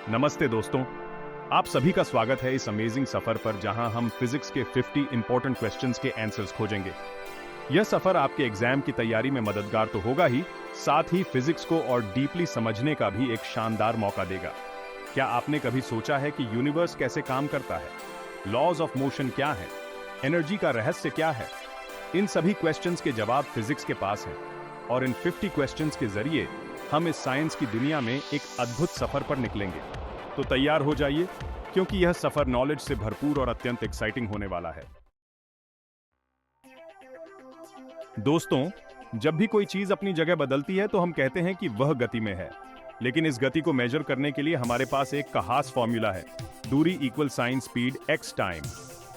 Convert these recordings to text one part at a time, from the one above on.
नमस्ते दोस्तों, आप सभी का स्वागत है इस अमेजिंग सफर पर जहां हम फिजिक्स के 50 इंपॉर्टेंट क्वेश्चंस के आंसर्स खोजेंगे। यह सफर आपके एग्जाम की तैयारी में मददगार तो होगा ही, साथ ही फिजिक्स को और डीपली समझने का भी एक शानदार मौका देगा। क्या आपने कभी सोचा है कि यूनिवर्स कैसे काम करता है? लॉज ऑफ मोशन क्या है? एनर्जी का रहस्य क्या है? इन सभी क्वेश्चंस के जवाब फिजिक्स के पास हैं और इन 50 क्वेश्चंस के जरिए हम इस साइंस की दुनिया में एक अद्भुत सफर पर निकलेंगे। तो तैयार हो जाइए, क्योंकि यह सफर नॉलेज से भरपूर और अत्यंत एक्साइटिंग होने वाला है। दोस्तों, जब भी कोई चीज अपनी जगह बदलती है तो हम कहते हैं कि वह गति में है, लेकिन इस गति को मेजर करने के लिए हमारे पास एक खास फॉर्मूला है, दूरी equal sign speed x time.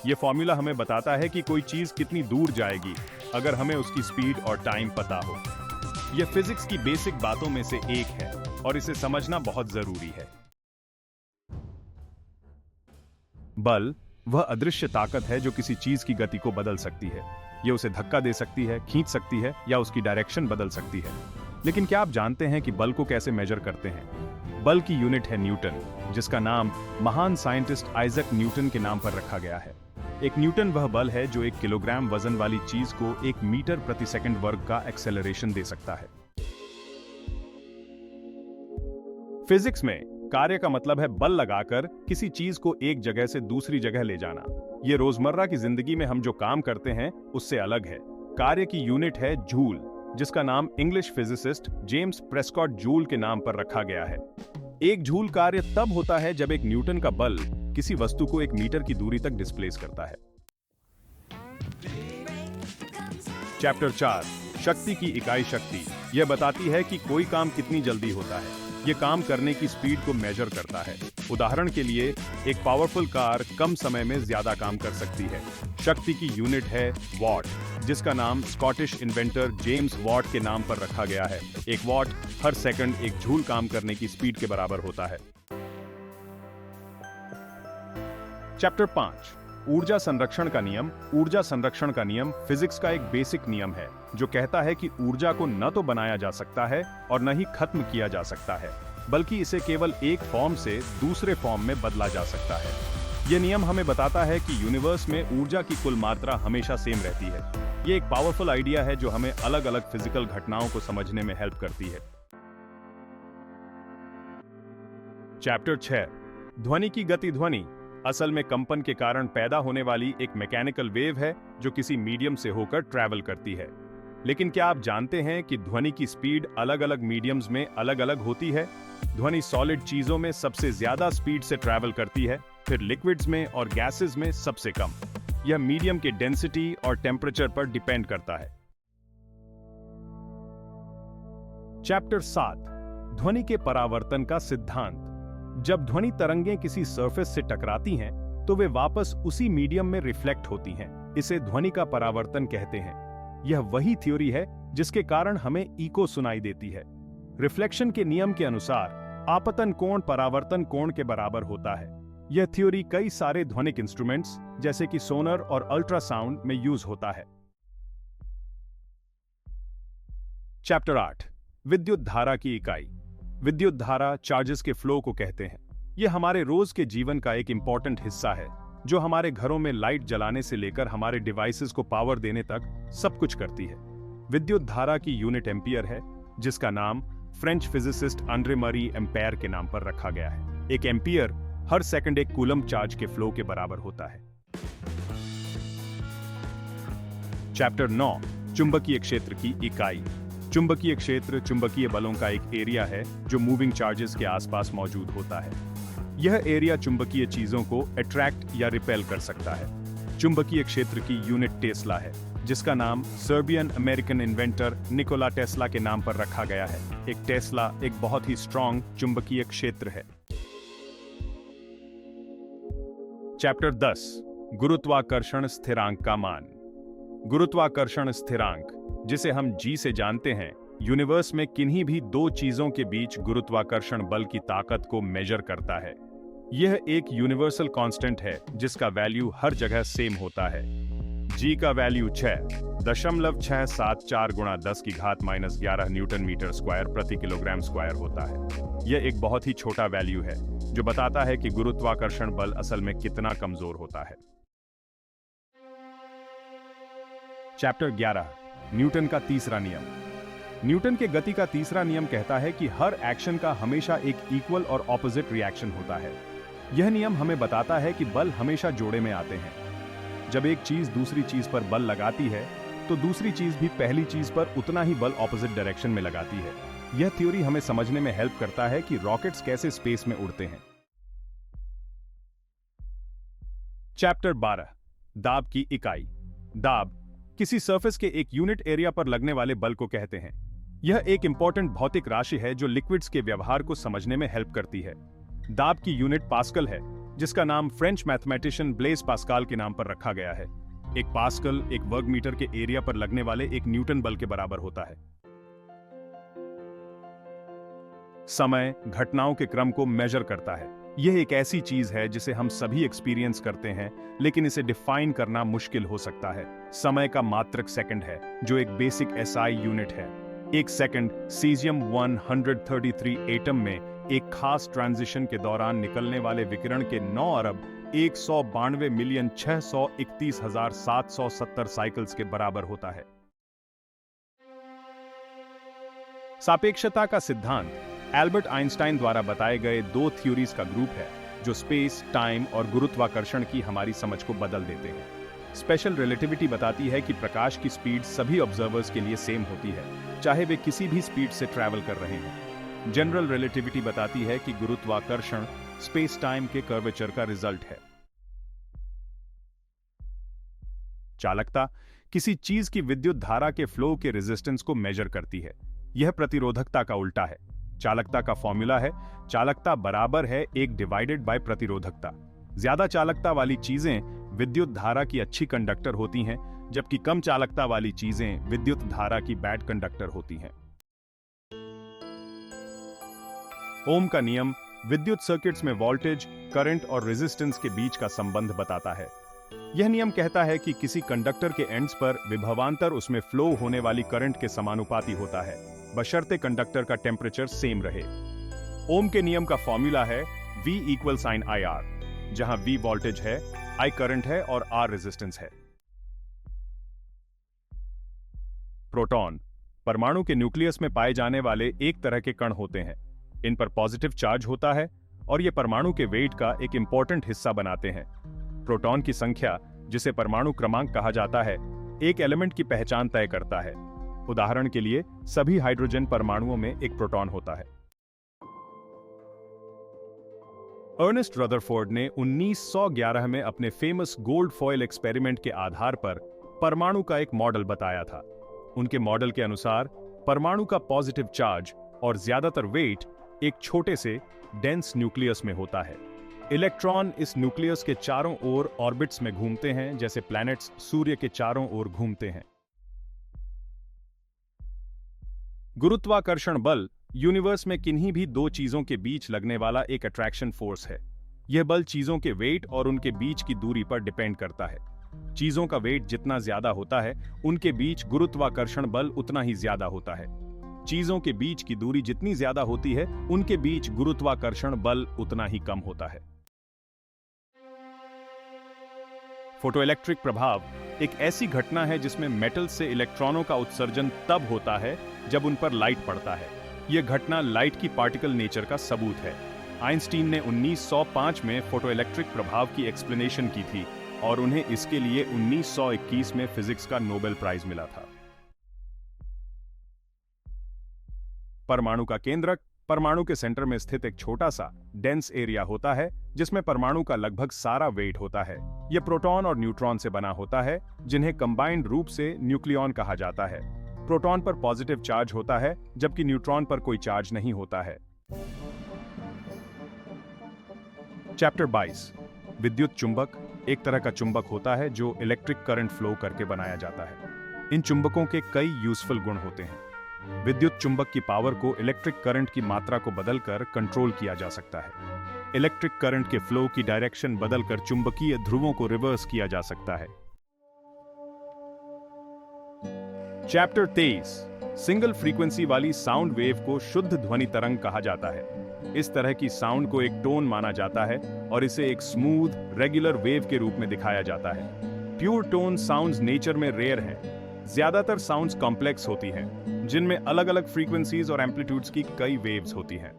यह फॉर्मूला हमें बताता है कि कोई चीज कितनी दूर जाएगी अगर हमें उसकी स्पीड और टाइम पता हो। यह फिजिक्स की बेसिक बातों में से एक है और इसे समझना बहुत जरूरी है। बल वह अदृश्य ताकत है जो किसी चीज की गति को बदल सकती है। यह उसे धक्का दे सकती है, खींच सकती है या उसकी डायरेक्शन बदल सकती है। लेकिन क्या आप जानते हैं कि बल को कैसे मेजर करते हैं? बल की यूनिट है न्यूटन, जिसका नाम महान साइंटिस्ट आइजक न्यूटन के नाम पर रखा गया है। एक न्यूटन वह बल है जो 1 किलोग्राम वजन वाली चीज को 1 मीटर प्रति सेकंड वर्ग का एक्सेलरेशन दे सकता है। फिजिक्स में कार्य का मतलब है बल लगाकर किसी चीज को एक जगह से दूसरी जगह ले जाना। यह रोजमर्रा की जिंदगी में हम जो काम करते हैं उससे अलग है। कार्य की यूनिट है जूल, जिसका नाम English physicist James Prescott joule के नाम पर रखा गया है। एक जूल कार्य तब होता है जब एक न्यूटन का बल किसी वस्तु को 1 मीटर की दूरी तक डिस्प्लेस करता है। चैप्टर 4, शक्ति की इकाई शक्ति। यह बताती है कि कोई काम कितनी जल्दी होता है। यह काम करने की स्पीड को मेजर करता है। उदाहरण के लिए, एक पावरफुल कार कम समय में ज्यादा काम कर सकती है। शक्ति की यूनिट है वॉट, जिसका नाम स्कॉटिश इन्वेंटर जेम्स वॉट के नाम पर रखा गया है। 1 वॉट हर सेकंड एक जूल काम करने की स्पीड के बराबर होता है। चैप्टर 5, ऊर्जा संरक्षण का नियम। ऊर्जा संरक्षण का नियम फिजिक्स का एक बेसिक नियम है जो कहता है कि ऊर्जा को न तो बनाया जा सकता है और न ही खत्म किया जा सकता है, बल्कि इसे केवल एक फॉर्म से दूसरे फॉर्म में बदला जा सकता है। यह नियम हमें बताता है कि यूनिवर्स में ऊर्जा की कुल मात्रा हमेशा सेम रहती है। यह एक पावरफुल आइडिया है जो हमें अलग अलग फिजिकल घटनाओं को समझने में हेल्प करती है। चैप्टर 6, ध्वनि की गति। ध्वनि असल में कंपन के कारण पैदा होने वाली एक मैकेनिकल वेव है जो किसी मीडियम से होकर ट्रैवल करती है। लेकिन क्या आप जानते हैं कि ध्वनि की स्पीड अलग अलग मीडियम्स में अलग अलग होती है? ध्वनि सॉलिड चीजों में सबसे ज्यादा स्पीड से ट्रैवल करती है, फिर लिक्विड्स में और गैसेस में सबसे कम। यह मीडियम के डेंसिटी और टेम्परेचर पर डिपेंड करता है। चैप्टर 7, ध्वनि के परावर्तन का सिद्धांत। जब ध्वनि तरंगें किसी सरफेस से टकराती हैं, तो वे वापस उसी मीडियम में रिफ्लेक्ट होती हैं। इसे ध्वनि का परावर्तन कहते हैं। यह वही थ्योरी है जिसके कारण हमें इको सुनाई देती है। रिफ्लेक्शन के नियम के अनुसार आपतन कोण परावर्तन कोण के बराबर होता है। यह थ्योरी कई सारे ध्वनिक इंस्ट्रूमेंट्स जैसे कि सोनर और अल्ट्रासाउंड में यूज होता है। चैप्टर 8, विद्युत धारा की इकाई। विद्युत धारा चार्जेस के फ्लो को कहते हैं। यह हमारे रोज के जीवन का एक इंपॉर्टेंट हिस्सा है जो हमारे घरों में लाइट जलाने से लेकर हमारे डिवाइसेस को पावर देने तक सब कुछ करती है। विद्युत धारा की यूनिट एम्पियर है, जिसका नाम फ्रेंच फिजिसिस्ट आंद्रे मरी एम्पेयर के नाम पर रखा गया है। एक एम्पियर हर सेकंड एक कूलम चार्ज के फ्लो के बराबर होता है। चैप्टर 9, चुंबकीय क्षेत्र की इकाई। चुंबकीय क्षेत्र चुंबकीय बलों का एक एरिया है जो मूविंग चार्जेस के आसपास मौजूद होता है। यह एरिया चुंबकीय चीजों को अट्रैक्ट या रिपेल कर सकता है। चुंबकीय क्षेत्र की यूनिट टेस्ला है, जिसका नाम Serbian American inventor Nikola Tesla के नाम पर रखा गया है। एक टेस्ला एक बहुत ही स्ट्रॉन्ग चुंबकीय क्षेत्र है। चैप्टर 10, गुरुत्वाकर्षण स्थिरांक का मान। गुरुत्वाकर्षण स्थिरांक, जिसे हम जी से जानते हैं, यूनिवर्स में किन्हीं भी 2 चीजों के बीच गुरुत्वाकर्षण बल की ताकत को मेजर करता है। यह एक यूनिवर्सल कांस्टेंट है जिसका वैल्यू हर जगह सेम होता है। जी का वैल्यू 6.674 गुणा 10 की घात -11 न्यूटन मीटर स्क्वायर प्रति किलोग्राम स्क्वायर होता है। यह एक बहुत ही छोटा वैल्यू है जो बताता है कि गुरुत्वाकर्षण बल असल में कितना कमजोर होता है। चैप्टर 11, न्यूटन का तीसरा नियम। न्यूटन के गति का तीसरा नियम कहता है कि हर एक्शन का हमेशा एक इक्वल और ऑपोजिट रिएक्शन होता है। यह नियम हमें बताता है कि बल हमेशा जोड़े में आते हैं। जब एक चीज दूसरी चीज पर बल लगाती है तो दूसरी चीज भी पहली चीज पर उतना ही बल ऑपोजिट डायरेक्शन में लगाती है। यह थ्योरी हमें समझने में हेल्प करता है कि रॉकेट्स कैसे स्पेस में उड़ते हैं। चैप्टर 12, दाब की इकाई। दाब किसी सरफेस के एक यूनिट एरिया पर लगने वाले बल को कहते हैं। यह एक इंपॉर्टेंट भौतिक राशि है जो लिक्विड्स के व्यवहार को समझने में हेल्प करती है। दाब की यूनिट पास्कल है, जिसका नाम फ्रेंच मैथमेटिशियन ब्लेज पास्कल के नाम पर रखा गया है। एक पास्कल एक वर्ग मीटर के एरिया पर लगने वाले एक न्यूटन बल के बराबर होता है। समय घटनाओं के क्रम को मेजर करता है। यह एक ऐसी चीज है जिसे हम सभी एक्सपीरियंस करते हैं, लेकिन इसे डिफाइन करना मुश्किल हो सकता है। समय का मात्रक सेकंड है, जो एक बेसिक SI यूनिट है। एक सेकंड सीजियम 133 एटम में एक खास ट्रांजिशन के दौरान निकलने वाले विकिरण के 9,192,631,770 साइकिल्स के बराबर होता है। सापेक्षता का सिद्धांत एल्बर्ट आइंस्टाइन द्वारा बताए गए दो थ्योरीज का ग्रुप है जो स्पेस, टाइम और गुरुत्वाकर्षण की हमारी समझ को बदल देते हैं। स्पेशल रिलेटिविटी बताती है कि प्रकाश की स्पीड सभी ऑब्जर्वर्स के लिए सेम होती है, चाहे वे किसी भी स्पीड से ट्रैवल कर रहे हैं। जनरल रिलेटिविटी बताती है कि गुरुत्वाकर्षण स्पेस टाइम के कर्वेचर का रिजल्ट है। चालकता किसी चीज की विद्युत धारा के फ्लो के रेजिस्टेंस को मेजर करती है। यह प्रतिरोधकता का उल्टा है। चालकता का फॉर्मूला है चालकता बराबर है 1 डिवाइडेड बाय प्रतिरोधकता। ज्यादा चालकता वाली चीजें विद्युत धारा की अच्छी कंडक्टर होती हैं, जबकि कम चालकता वाली चीजें विद्युत धारा की बैड कंडक्टर होती हैं। ओम का नियम विद्युत सर्किट्स में वोल्टेज, करंट और रेजिस्टेंस के बीच का संबंध बताता है। यह नियम कहता है कि किसी कंडक्टर के एंड्स पर विभवांतर उसमें फ्लो होने वाली करंट के समानुपाती होता है, बशर्ते कंडक्टर का टेम्परेचर सेम रहे। ओम के नियम का फॉर्मूला है V = sin IR, जहां V वोल्टेज है, I करंट है और R रेजिस्टेंस है। प्रोटॉन परमाणु के न्यूक्लियस में पाए जाने वाले एक तरह के कण होते हैं। इन पर पॉजिटिव चार्ज होता है और ये परमाणु के वेट का एक इंपॉर्टेंट हिस्सा बनाते हैं। प्रोटॉन की संख्या, जिसे परमाणु क्रमांक कहा जाता है, एक एलिमेंट की पहचान तय करता है। उदाहरण के लिए सभी हाइड्रोजन परमाणुओं में एक प्रोटॉन होता है। अर्नेस्ट रदरफोर्ड ने 1911 में अपने फेमस गोल्ड फॉयल एक्सपेरिमेंट के आधार पर परमाणु का एक मॉडल बताया था। उनके मॉडल के अनुसार परमाणु का पॉजिटिव चार्ज और ज्यादातर वेट एक छोटे से डेंस न्यूक्लियस में होता है। इलेक्ट्रॉन इस न्यूक्लियस के चारों ओर ऑर्बिट्स में घूमते हैं, जैसे प्लैनेट्स सूर्य के चारों ओर घूमते हैं। गुरुत्वाकर्षण बल यूनिवर्स में किन्हीं भी दो चीजों के बीच लगने वाला एक अट्रैक्शन फोर्स है। यह बल चीजों के वेट और उनके बीच की दूरी पर डिपेंड करता है। चीजों का वेट जितना ज्यादा होता है, उनके बीच गुरुत्वाकर्षण बल उतना ही ज्यादा होता है। चीजों के बीच की दूरी जितनी ज्यादा होती है, उनके बीच गुरुत्वाकर्षण बल उतना ही कम होता है। फोटोइलेक्ट्रिक प्रभाव एक ऐसी घटना है जिसमें मेटल से इलेक्ट्रॉनों का उत्सर्जन तब होता है जब उन पर लाइट पड़ता है। यह घटना लाइट की पार्टिकल नेचर का सबूत है। आइंस्टीन ने 1905 में फोटोइलेक्ट्रिक प्रभाव की एक्सप्लेनेशन की थी और उन्हें इसके लिए 1921 में फिजिक्स का नोबेल प्राइज मिला था। परमाणु का केंद्रक परमाणु के सेंटर में स्थित एक छोटा सा डेंस एरिया होता है जिसमें परमाणु का लगभग सारा वेट होता है। यह प्रोटॉन और न्यूट्रॉन से बना होता है, जिन्हें कंबाइंड रूप से न्यूक्लियॉन कहा जाता है। प्रोटॉन पर पॉजिटिव चार्ज होता है, जबकि न्यूट्रॉन पर कोई चार्ज नहीं होता है। चैप्टर 22 विद्युत चुंबक एक तरह का चुंबक होता है जो इलेक्ट्रिक करंट फ्लो करके बनाया जाता है। इन चुंबकों के कई यूजफुल गुण होते हैं। विद्युत चुंबक की पावर को इलेक्ट्रिक करंट की मात्रा को बदलकर कंट्रोल किया जा सकता है। इलेक्ट्रिक करंट के फ्लो की डायरेक्शन बदलकर चुंबकीय ध्रुवों को रिवर्स किया जा सकता है। चैप्टर 23 सिंगल फ्रीक्वेंसी वाली साउंड वेव को शुद्ध ध्वनि तरंग कहा जाता है। इस तरह की साउंड को एक टोन माना जाता है और इसे एक स्मूथ रेगुलर वेव के रूप में दिखाया जाता है। प्योर टोन साउंड्स नेचर में रेयर हैं। ज्यादातर साउंड्स कॉम्प्लेक्स होती हैं, जिनमें अलग अलग फ्रीक्वेंसीज और एम्पलीट्यूड्स की कई वेव्स होती हैं।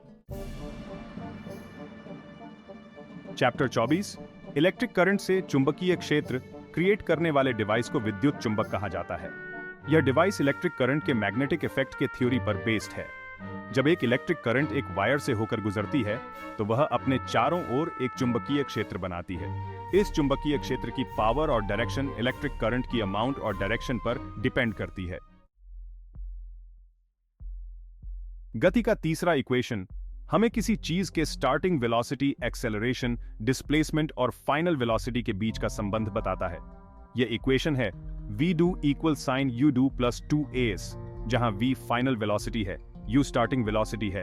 चैप्टर 24 इलेक्ट्रिक करंट से चुंबकीय क्षेत्र क्रिएट करने वाले डिवाइस को विद्युत चुंबक कहा जाता है। यह डिवाइस इलेक्ट्रिक करंट के मैग्नेटिक इफेक्ट के थ्योरी पर बेस्ड है। जब एक इलेक्ट्रिक करंट एक वायर से होकर गुजरती है तो वह अपने चारों ओर एक चुंबकीय क्षेत्र बनाती है। इस चुंबकीय क्षेत्र की पावर और डायरेक्शन इलेक्ट्रिक करंट की अमाउंट और डायरेक्शन पर डिपेंड करती है। गति का तीसरा इक्वेशन हमें किसी चीज के स्टार्टिंग वेलोसिटी, एक्सेलरेशन, डिस्प्लेसमेंट और फाइनल वेलोसिटी के बीच का संबंध बताता है। यह इक्वेशन है v do equal sin u do plus 2as, जहां v फाइनल वेलोसिटी है, u स्टार्टिंग वेलोसिटी है,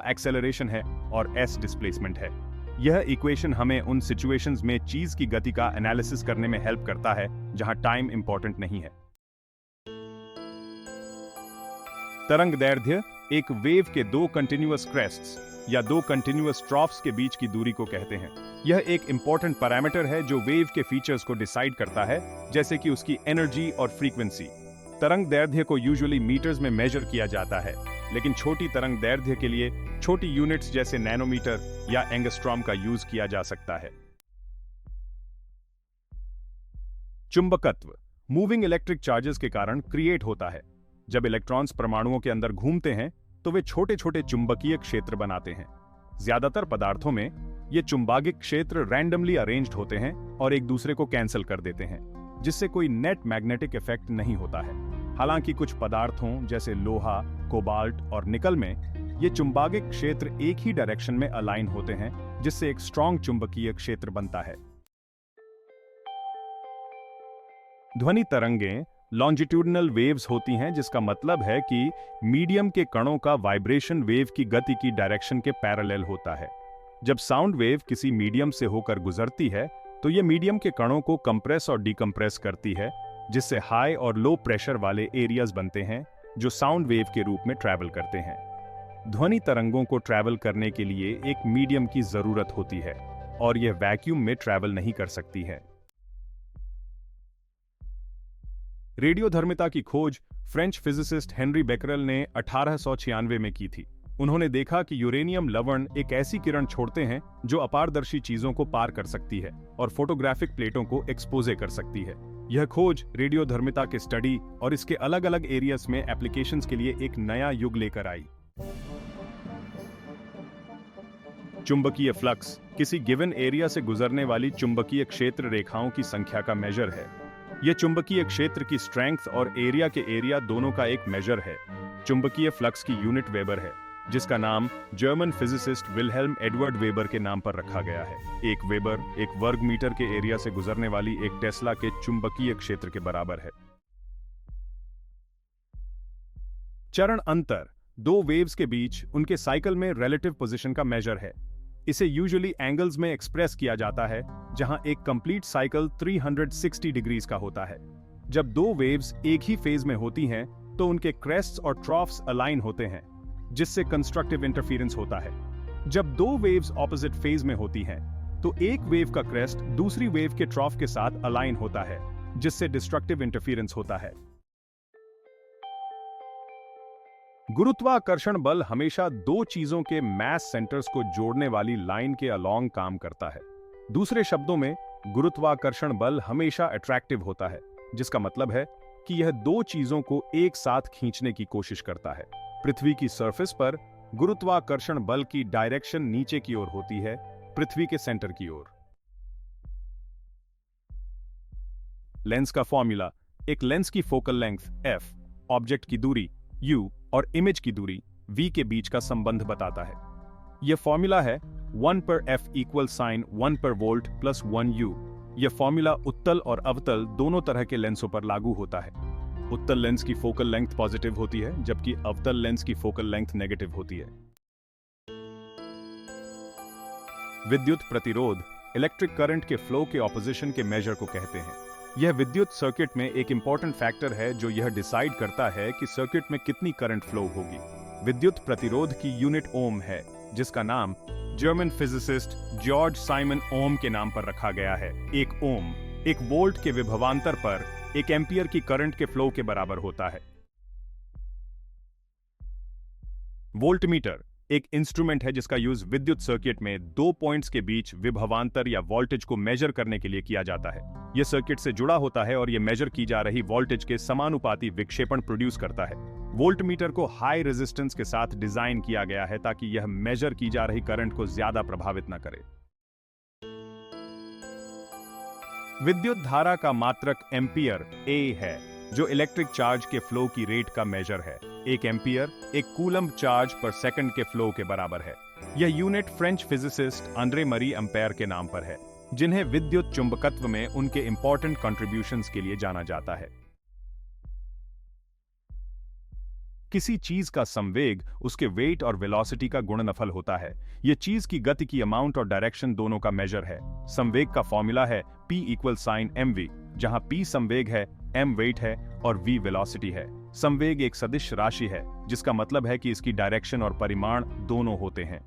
एक्सेलरेशन है और s डिस्प्लेसमेंट है। यह इक्वेशन हमें उन सिचुएशंस में चीज की गति का एनालिसिस करने में हेल्प करता है जहां टाइम इंपॉर्टेंट नहीं है। तरंग दैर्ध्य एक वेव के दो कंटिन्यूअस क्रेस्ट्स या दो कंटिन्यूअस ट्रॉफ्स के बीच की दूरी को कहते हैं। यह एक इंपॉर्टेंट पैरामीटर है जो वेव के फीचर्स को डिसाइड करता है, जैसे कि उसकी एनर्जी और फ्रीक्वेंसी। तरंग दैर्ध्य को यूजुअली मीटर्स में मेजर किया जाता है, लेकिन छोटी तरंग दैर्ध्य के लिए छोटी यूनिट्स जैसे नैनोमीटर या एंगस्ट्रॉम का यूज किया जा सकता है। चुंबकत्व मूविंग इलेक्ट्रिक चार्जेस के कारण क्रिएट होता है। जब इलेक्ट्रॉन्स परमाणुओं के अंदर घूमते हैं तो वे छोटे छोटे चुंबकीय क्षेत्र बनाते हैं। ज्यादातर पदार्थों में ये चुंबकीय क्षेत्र रैंडमली अरेंज्ड होते हैं और एक दूसरे को कैंसिल कर देते हैं, जिससे कोई नेट मैग्नेटिक इफेक्ट नहीं होता है। हालांकि कुछ पदार्थों जैसे लोहा, कोबाल्ट और निकल में ये चुंबकीय क्षेत्र एक ही डायरेक्शन में अलाइन होते हैं, जिससे एक स्ट्रॉन्ग चुंबकीय क्षेत्र बनता है। ध्वनि तरंगें लॉन्जिट्यूडनल वेव्स होती हैं, जिसका मतलब है कि मीडियम के कणों का वाइब्रेशन वेव की गति की डायरेक्शन के पैरेलल होता है। जब साउंड वेव किसी मीडियम से होकर गुजरती है तो यह मीडियम के कणों को कंप्रेस और डीकंप्रेस करती है, जिससे हाई और लो प्रेशर वाले एरियाज बनते हैं जो साउंड वेव के रूप में ट्रैवल करते हैं। ध्वनि तरंगों को ट्रैवल करने के लिए एक मीडियम की जरूरत होती है और यह वैक्यूम में ट्रैवल नहीं कर सकती है। रेडियोधर्मिता की खोज फ्रेंच फिजिसिस्ट हेनरी बेकरेल ने 1896 में की थी। उन्होंने देखा कि यूरेनियम लवण एक ऐसी किरण छोड़ते हैं जो अपारदर्शी चीजों को पार कर सकती है और फोटोग्राफिक प्लेटों को एक्सपोजे कर सकती है। यह खोज रेडियोधर्मिता के स्टडी और इसके अलग अलग एरियाज में एप्लीकेशंस के लिए एक नया युग लेकर आई। चुंबकीय फ्लक्स किसी गिवन एरिया से गुजरने वाली चुंबकीय क्षेत्र रेखाओं की संख्या का मेजर है। यह चुंबकीय क्षेत्र की स्ट्रेंथ और एरिया के एरिया दोनों का एक मेजर है। चुंबकीय फ्लक्स की यूनिट वेबर है, जिसका नाम German physicist Wilhelm Edward weber के नाम पर रखा गया है। एक वेबर एक वर्ग मीटर के एरिया से गुजरने वाली एक टेस्ला के चुंबकीय क्षेत्र के बराबर है। चरण अंतर दो वेव्स के बीच उनके साइकिल में रिलेटिव पोजीशन का मेजर है। इसे यूजुअली एंगल्स में एक्सप्रेस किया जाता है, जहां एक कंप्लीट साइकिल 360 डिग्रीज का होता है। जब दो वेव्स एक ही फेज में होती हैं तो उनके क्रेस्ट्स और ट्रॉफ्स अलाइन होते हैं, जिससे कंस्ट्रक्टिव इंटरफेरेंस होता है। जब दो वेव्स ऑपोजिट फेज में होती हैं तो एक वेव का क्रेस्ट दूसरी वेव के ट्रॉफ के साथ अलाइन होता है, जिससे डिस्ट्रक्टिव इंटरफेरेंस होता है। गुरुत्वाकर्षण बल हमेशा दो चीजों के मास सेंटर्स को जोड़ने वाली लाइन के अलोंग काम करता है। दूसरे शब्दों में, गुरुत्वाकर्षण बल हमेशा अट्रैक्टिव होता है, जिसका मतलब है कि यह दो चीजों को एक साथ खींचने की कोशिश करता है। पृथ्वी की सरफेस पर गुरुत्वाकर्षण बल की डायरेक्शन नीचे की ओर होती है, पृथ्वी के सेंटर की ओर। लेंस का फॉर्मूला एक लेंस की फोकल लेंथ f, ऑब्जेक्ट की दूरी u और इमेज की दूरी v के बीच का संबंध बताता है। यह फॉर्मूला है 1 पर f इक्वल साइन 1 पर वोल्ट प्लस 1 u। यह फॉर्मूला उत्तल और अवतल दोनों तरह के लेंसों पर लागू होता है। उत्तल लेंस की फोकल लेंथ पॉजिटिव होती है, जबकि अवतल लेंस की फोकल लेंथ नेगेटिव होती है। विद्युत प्रतिरोध इलेक्ट्रिक करंट के फ्लो के ऑपोजिशन के मेजर को कहते हैं। यह विद्युत सर्किट में एक इंपॉर्टेंट फैक्टर है जो यह डिसाइड करता है कि सर्किट में कितनी करंट फ्लो होगी। विद्युत प्रतिरोध की यूनिट ओम है, जिसका नाम जर्मन फिजिसिस्ट जॉर्ज साइमन ओम के नाम पर रखा गया है। एक ओम एक वोल्ट के विभवांतर पर एक एम्पियर की करंट के फ्लो के बराबर होता है। वोल्टमीटर एक इंस्ट्रूमेंट है जिसका यूज विद्युत सर्किट में दो पॉइंट्स के बीच विभवांतर या वोल्टेज को मेजर करने के लिए किया जाता है। यह सर्किट से जुड़ा होता है और यह मेजर की जा रही वोल्टेज के समानुपाती विक्षेपण प्रोड्यूस करता है। वोल्टमीटर को हाई रेजिस्टेंस के साथ डिजाइन किया गया है ताकि यह मेजर की जा रही करंट को ज्यादा प्रभावित न करे। विद्युत धारा का मात्रक एम्पियर ए है, जो इलेक्ट्रिक चार्ज के फ्लो की रेट का मेजर है। एक एम्पियर एक कूलम्ब चार्ज पर सेकंड के फ्लो के बराबर है। यह यूनिट फ्रेंच फिजिसिस्ट आंद्रे मरी एम्पेयर के नाम पर है, जिन्हें विद्युत चुंबकत्व में उनके इंपॉर्टेंट कंट्रीब्यूशंस के लिए जाना जाता है। किसी चीज का संवेग उसके वेट और वेलोसिटी का गुणनफल होता है। यह चीज की गति की अमाउंट और डायरेक्शन दोनों का मेजर है। संवेग का फॉर्मूला है P = sin mv, जहां P संवेग है, m वेट है और v वेलोसिटी है। संवेग एक सदिश राशि है, जिसका मतलब है कि इसकी डायरेक्शन और परिमाण दोनों होते हैं।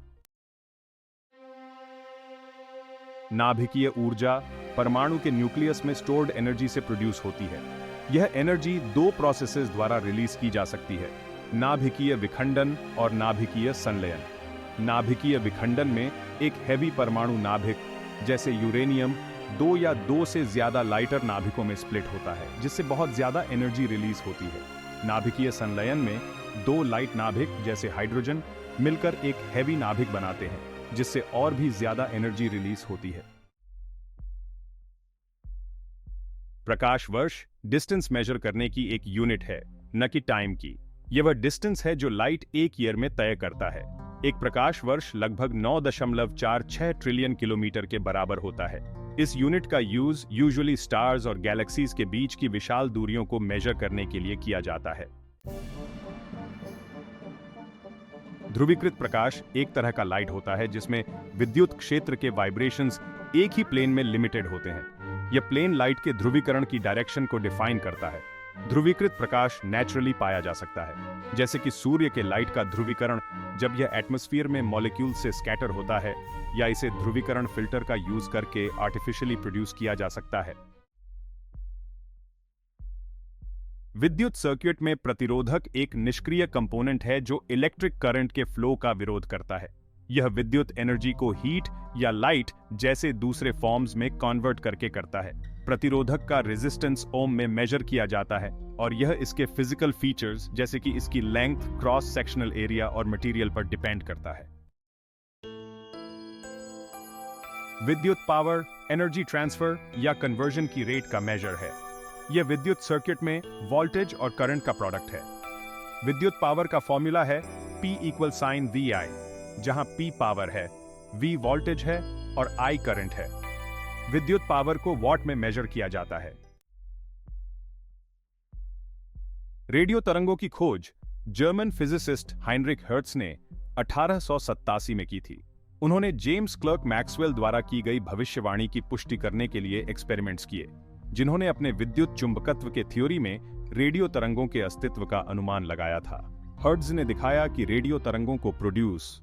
नाभिकीय ऊर्जा परमाणु के न्यूक्लियस में स्टोर्ड एनर्जी से प्रोड्यूस होती है। यह एनर्जी दो प्रोसेसेस द्वारा रिलीज की जा सकती है: नाभिकीय विखंडन और नाभिकीय संलयन। नाभिकीय विखंडन में एक हैवी परमाणु नाभिक जैसे यूरेनियम दो या दो से ज्यादा लाइटर नाभिकों में स्प्लिट होता है, जिससे बहुत ज्यादा एनर्जी रिलीज होती है। नाभिकीय संलयन में दो लाइट नाभिक जैसे हाइड्रोजन मिलकर एक हैवी नाभिक बनाते हैं, जिससे और भी ज्यादा एनर्जी रिलीज होती है। प्रकाश वर्ष डिस्टेंस मेजर करने की एक यूनिट है, न कि टाइम की। यह वह डिस्टेंस है जो लाइट एक ईयर में तय करता है। एक प्रकाश वर्ष लगभग 9.46 ट्रिलियन किलोमीटर के बराबर होता है। इस यूनिट का यूज यूजुअली स्टार्स और गैलेक्सीज के बीच की विशाल दूरियों को मेजर करने के लिए किया जाता है। ध्रुवीकृत प्रकाश एक तरह का लाइट होता है जिसमें विद्युत क्षेत्र के वाइब्रेशंस एक ही प्लेन में लिमिटेड होते हैं। यह प्लेन लाइट के ध्रुवीकरण की डायरेक्शन को डिफाइन करता है। ध्रुवीकृत प्रकाश नेचुरली पाया जा सकता है, जैसे कि सूर्य के लाइट का ध्रुवीकरण जब यह एटमॉस्फेयर में मॉलिक्यूल से स्कैटर होता है, या इसे ध्रुवीकरण फिल्टर का यूज करके आर्टिफिशियली प्रोड्यूस किया जा सकता है। विद्युत सर्किट में प्रतिरोधक एक निष्क्रिय कंपोनेंट है जो इलेक्ट्रिक करंट के फ्लो का विरोध करता है। यह विद्युत एनर्जी को हीट या लाइट जैसे दूसरे फॉर्म्स में कन्वर्ट करके करता है। प्रतिरोधक का रेजिस्टेंस ओम में मेजर किया जाता है और यह इसके फिजिकल फीचर्स जैसे कि इसकी लेंथ, क्रॉस सेक्शनल एरिया और मटेरियल पर डिपेंड करता है। विद्युत पावर एनर्जी ट्रांसफर या कन्वर्जन की रेट का मेजर है। यह विद्युत सर्किट में वोल्टेज और करंट का प्रोडक्ट है। विद्युत पावर का फॉर्मूला है P = sin VI, जहां P पावर है, V वोल्टेज है और I करंट है। विद्युत पावर को वॉट में मेजर किया जाता है। रेडियो तरंगों की खोज जर्मन फिजिसिस्ट हाइनरिक हर्ट्ज ने 1887 में की थी। उन्होंने जेम्स क्लर्क मैक्सवेल द्वारा की गई भविष्यवाणी की पुष्टि करने के लिए एक्सपेरिमेंट्स किए, जिन्होंने अपने विद्युत चुंबकत्व के थ्योरी में रेडियो तरंगों के अस्तित्व का अनुमान लगाया था। हर्ट्ज ने दिखाया कि रेडियो तरंगों को प्रोड्यूस